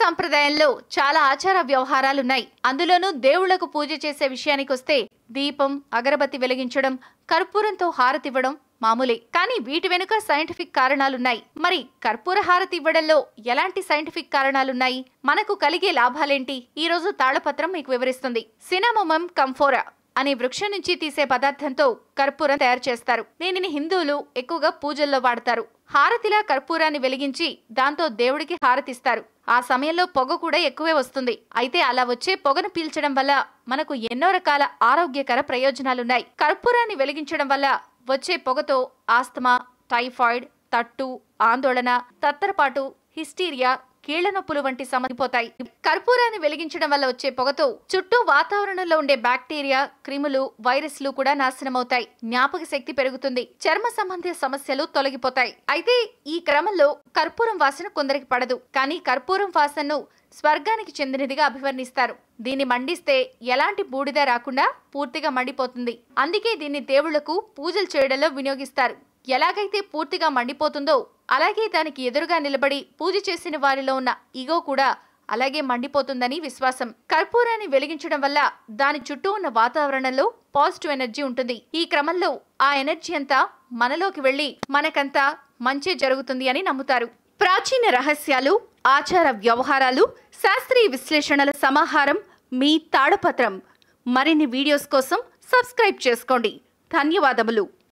సంప్రదాయంలో చాలా ఆచార వ్యవహారాలున్నాయి. అందులోనూ దేవుళ్లకు పూజ చేసే విషయానికొస్తే దీపం, అగరబత్తి వెలిగించడం, కర్పూరంతో హారతివ్వడం మామూలే. కానీ వీటి వెనుక సైంటిఫిక్ కారణాలున్నాయి. మరి కర్పూర హారతి ఇవ్వడంలో ఎలాంటి సైంటిఫిక్ కారణాలున్నాయి? మనకు కలిగే లాభాలేంటి? ఈ రోజు తాళపత్రం మీకు వివరిస్తుంది. సినామోమం కంఫోరా అనే వృక్షం నుంచి తీసే పదార్థంతో కర్పూరం తయారు చేస్తారు. దీనిని హిందువులు ఎక్కువగా పూజల్లో వాడతారు. హారతిలా కర్పూరాన్ని వెలిగించి దాంతో దేవుడికి హారతిస్తారు. ఆ సమయంలో పొగ కూడా ఎక్కువే వస్తుంది. అయితే అలా వచ్చే పొగను పీల్చడం వల్ల మనకు ఎన్నో రకాల ఆరోగ్యకర ప్రయోజనాలున్నాయి. కర్పూరాన్ని వెలిగించడం వల్ల వచ్చే పొగతో ఆస్తమా, టైఫాయిడ్, తట్టు, ఆందోళన, తత్తరపాటు, హిస్టీరియా, కీళ్ల నొప్పులు వంటి సమసిపోతాయి. కర్పూరాన్ని వెలిగించడం వల్ల వచ్చే పొగతో చుట్టూ వాతావరణంలో ఉండే బ్యాక్టీరియా, క్రిములు, వైరస్లు కూడా నాశనమవుతాయి. జ్ఞాపక శక్తి పెరుగుతుంది. చర్మ సంబంధిత సమస్యలు తొలగిపోతాయి. అయితే ఈ క్రమంలో కర్పూరం వాసన కొందరికి పడదు. కానీ కర్పూరం వాసనను స్వర్గానికి చెందినదిగా అభివర్ణిస్తారు. దీన్ని మండిస్తే ఎలాంటి బూడిద రాకుండా పూర్తిగా మండిపోతుంది. అందుకే దీన్ని దేవుళ్లకు పూజలు చేయడంలో వినియోగిస్తారు. ఎలాగైతే పూర్తిగా మండిపోతుందో అలాగే దానికి ఎదురుగా నిలబడి పూజ చేసిన వారిలో ఉన్న ఈగో కూడా అలాగే మండిపోతుందని విశ్వాసం. కర్పూరాన్ని వెలిగించడం వల్ల దాని చుట్టూ ఉన్న వాతావరణంలో పాజిటివ్ ఎనర్జీ ఉంటుంది. ఈ క్రమంలో ఆ ఎనర్జీ అంతా మనలోకి వెళ్లి మనకంతా మంచి జరుగుతుంది అని నమ్ముతారు. ప్రాచీన రహస్యాలు, ఆచార వ్యవహారాలు, శాస్త్రీయ విశ్లేషణల సమాహారం మీ తాళపత్రం. మరిన్ని వీడియోస్ కోసం సబ్స్క్రైబ్ చేసుకోండి. ధన్యవాదములు.